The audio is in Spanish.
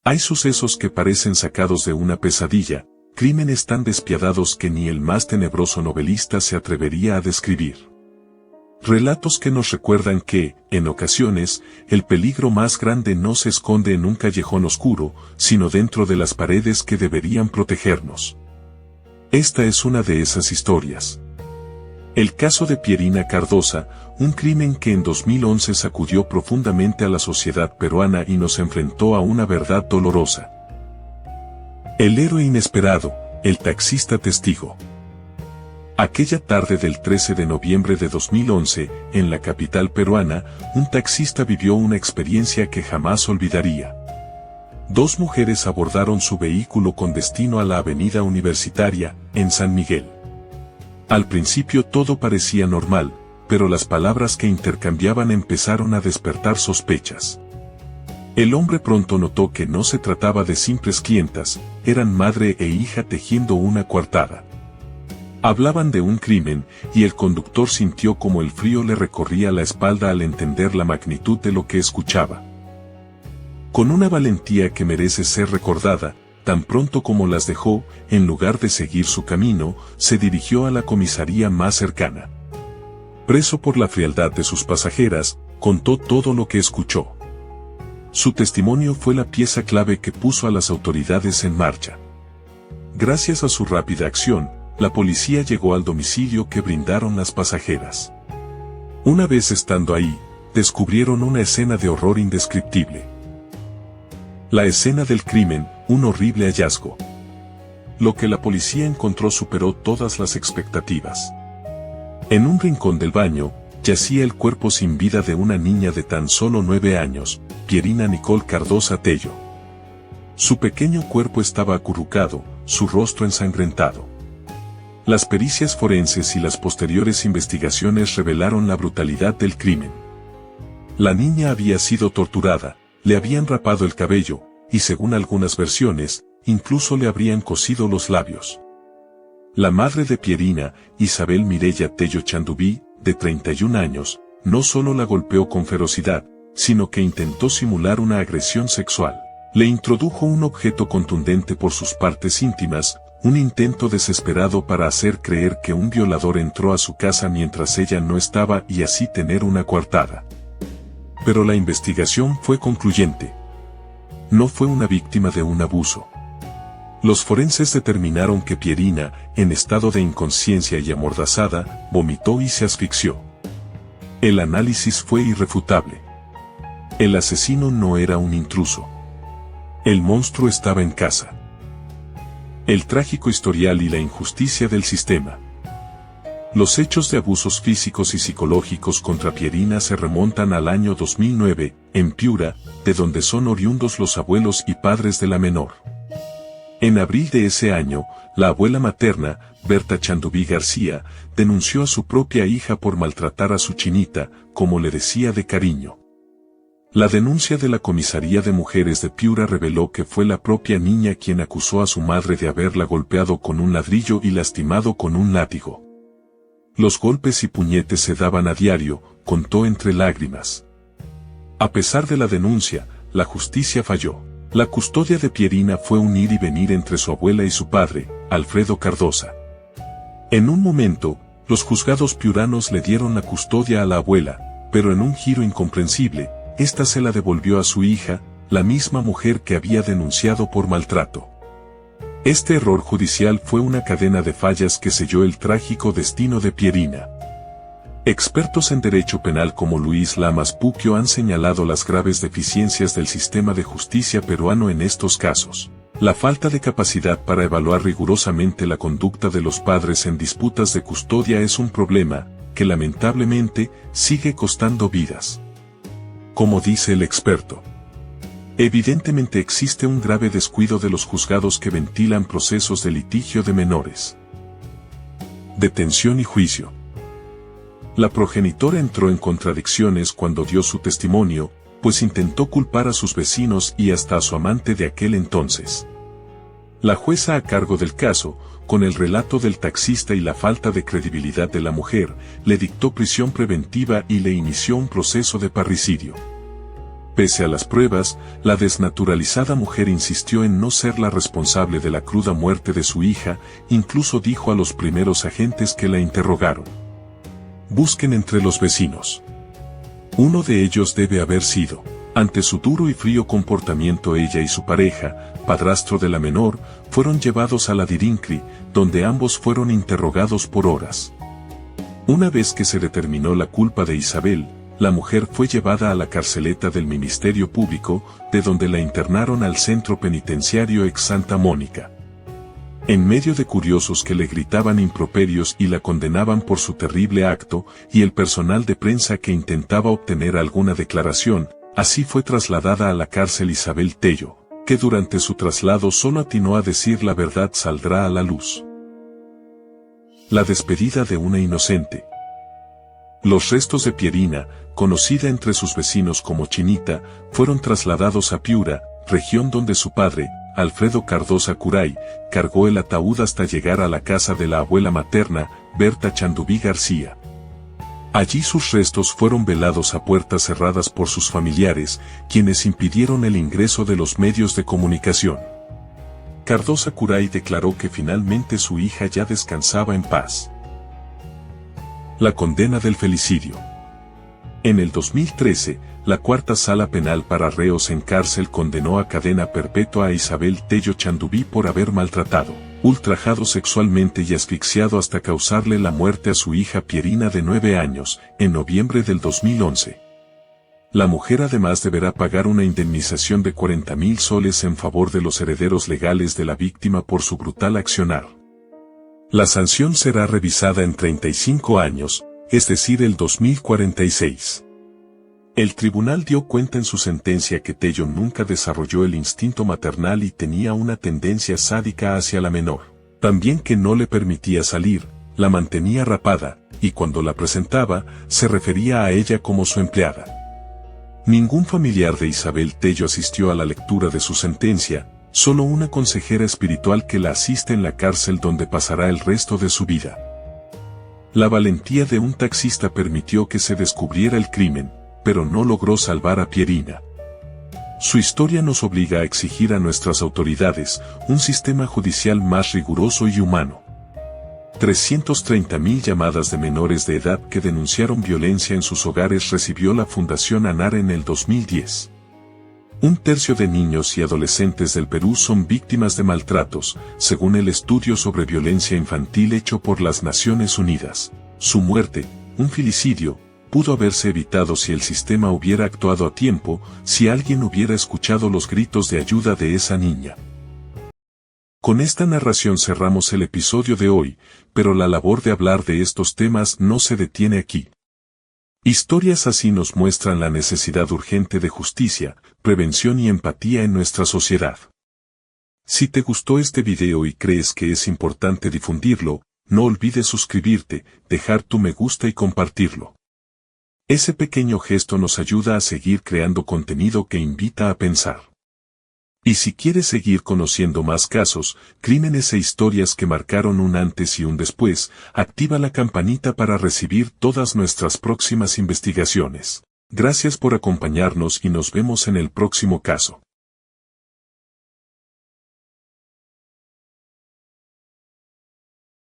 Hay sucesos que parecen sacados de una pesadilla, crímenes tan despiadados que ni el más tenebroso novelista se atrevería a describir. Relatos que nos recuerdan que, en ocasiones, el peligro más grande no se esconde en un callejón oscuro, sino dentro de las paredes que deberían protegernos. Esta es una de esas historias. El caso de Pierina Cardosa, un crimen que en 2011 sacudió profundamente a la sociedad peruana y nos enfrentó a una verdad dolorosa. El héroe inesperado, el taxista testigo. Aquella tarde del 13 de noviembre de 2011, en la capital peruana, un taxista vivió una experiencia que jamás olvidaría. Dos mujeres abordaron su vehículo con destino a la Avenida Universitaria, en San Miguel. Al principio todo parecía normal, pero las palabras que intercambiaban empezaron a despertar sospechas. El hombre pronto notó que no se trataba de simples clientas, eran madre e hija tejiendo una coartada. Hablaban de un crimen, y el conductor sintió como el frío le recorría la espalda al entender la magnitud de lo que escuchaba. Con una valentía que merece ser recordada, tan pronto como las dejó, en lugar de seguir su camino, se dirigió a la comisaría más cercana. Preso por la frialdad de sus pasajeras, contó todo lo que escuchó. Su testimonio fue la pieza clave que puso a las autoridades en marcha. Gracias a su rápida acción, la policía llegó al domicilio que brindaron las pasajeras. Una vez estando ahí, descubrieron una escena de horror indescriptible. La escena del crimen, un horrible hallazgo. Lo que la policía encontró superó todas las expectativas. En un rincón del baño, yacía el cuerpo sin vida de una niña de tan solo 9 años, Pierina Nicole Cardosa Tello. Su pequeño cuerpo estaba acurrucado, su rostro ensangrentado. Las pericias forenses y las posteriores investigaciones revelaron la brutalidad del crimen. La niña había sido torturada, le habían rapado el cabello, y según algunas versiones, incluso le habrían cosido los labios. La madre de Pierina, Isabel Mireya Tello Chandubí, de 31 años, no solo la golpeó con ferocidad, sino que intentó simular una agresión sexual. Le introdujo un objeto contundente por sus partes íntimas, un intento desesperado para hacer creer que un violador entró a su casa mientras ella no estaba y así tener una coartada. Pero la investigación fue concluyente. No fue una víctima de un abuso. Los forenses determinaron que Pierina, en estado de inconsciencia y amordazada, vomitó y se asfixió. El análisis fue irrefutable. El asesino no era un intruso. El monstruo estaba en casa. El trágico historial y la injusticia del sistema. Los hechos de abusos físicos y psicológicos contra Pierina se remontan al año 2009, en Piura, de donde son oriundos los abuelos y padres de la menor. En abril de ese año, la abuela materna, Berta Chandubí García, denunció a su propia hija por maltratar a su chinita, como le decía de cariño. La denuncia de la Comisaría de Mujeres de Piura reveló que fue la propia niña quien acusó a su madre de haberla golpeado con un ladrillo y lastimado con un látigo. Los golpes y puñetes se daban a diario, contó entre lágrimas. A pesar de la denuncia, la justicia falló. La custodia de Pierina fue un ir y venir entre su abuela y su padre, Alfredo Cardosa. En un momento, los juzgados piuranos le dieron la custodia a la abuela, pero en un giro incomprensible, ésta se la devolvió a su hija, la misma mujer que había denunciado por maltrato. Este error judicial fue una cadena de fallas que selló el trágico destino de Pierina. Expertos en derecho penal como Luis Lamas Puquio han señalado las graves deficiencias del sistema de justicia peruano en estos casos. La falta de capacidad para evaluar rigurosamente la conducta de los padres en disputas de custodia es un problema, que lamentablemente, sigue costando vidas. Como dice el experto, evidentemente existe un grave descuido de los juzgados que ventilan procesos de litigio de menores. Detención y juicio. La progenitora entró en contradicciones cuando dio su testimonio, pues intentó culpar a sus vecinos y hasta a su amante de aquel entonces. La jueza a cargo del caso, con el relato del taxista y la falta de credibilidad de la mujer, le dictó prisión preventiva y le inició un proceso de parricidio. Pese a las pruebas, la desnaturalizada mujer insistió en no ser la responsable de la cruda muerte de su hija, incluso dijo a los primeros agentes que la interrogaron: busquen entre los vecinos. Uno de ellos debe haber sido. Ante su duro y frío comportamiento, ella y su pareja, padrastro de la menor, fueron llevados a la Dirincri, donde ambos fueron interrogados por horas. Una vez que se determinó la culpa de Isabel, la mujer fue llevada a la carceleta del Ministerio Público, de donde la internaron al centro penitenciario ex Santa Mónica. En medio de curiosos que le gritaban improperios y la condenaban por su terrible acto, y el personal de prensa que intentaba obtener alguna declaración, así fue trasladada a la cárcel Isabel Tello, que durante su traslado solo atinó a decir: la verdad saldrá a la luz. La despedida de una inocente. Los restos de Pierina, conocida entre sus vecinos como Chinita, fueron trasladados a Piura, región donde su padre, Alfredo Cardosa Curay, cargó el ataúd hasta llegar a la casa de la abuela materna, Berta Chandubí García. Allí sus restos fueron velados a puertas cerradas por sus familiares, quienes impidieron el ingreso de los medios de comunicación. Cardosa Curay declaró que finalmente su hija ya descansaba en paz. La condena del felicidio. En el 2013, la Cuarta Sala Penal para Reos en Cárcel condenó a cadena perpetua a Isabel Tello Chandubí por haber maltratado, ultrajado sexualmente y asfixiado hasta causarle la muerte a su hija Pierina de 9 años, en noviembre del 2011. La mujer además deberá pagar una indemnización de 40.000 soles en favor de los herederos legales de la víctima por su brutal accionar. La sanción será revisada en 35 años, es decir, el 2046. El tribunal dio cuenta en su sentencia que Tello nunca desarrolló el instinto maternal y tenía una tendencia sádica hacia la menor. También que no le permitía salir, la mantenía rapada, y cuando la presentaba, se refería a ella como su empleada. Ningún familiar de Isabel Tello asistió a la lectura de su sentencia, solo una consejera espiritual que la asiste en la cárcel donde pasará el resto de su vida. La valentía de un taxista permitió que se descubriera el crimen, pero no logró salvar a Pierina. Su historia nos obliga a exigir a nuestras autoridades un sistema judicial más riguroso y humano. 330.000 llamadas de menores de edad que denunciaron violencia en sus hogares recibió la Fundación ANAR en el 2010. Un tercio de niños y adolescentes del Perú son víctimas de maltratos, según el estudio sobre violencia infantil hecho por las Naciones Unidas. Su muerte, un filicidio, pudo haberse evitado si el sistema hubiera actuado a tiempo, si alguien hubiera escuchado los gritos de ayuda de esa niña. Con esta narración cerramos el episodio de hoy, pero la labor de hablar de estos temas no se detiene aquí. Historias así nos muestran la necesidad urgente de justicia, prevención y empatía en nuestra sociedad. Si te gustó este video y crees que es importante difundirlo, no olvides suscribirte, dejar tu me gusta y compartirlo. Ese pequeño gesto nos ayuda a seguir creando contenido que invita a pensar. Y si quieres seguir conociendo más casos, crímenes e historias que marcaron un antes y un después, activa la campanita para recibir todas nuestras próximas investigaciones. Gracias por acompañarnos y nos vemos en el próximo caso.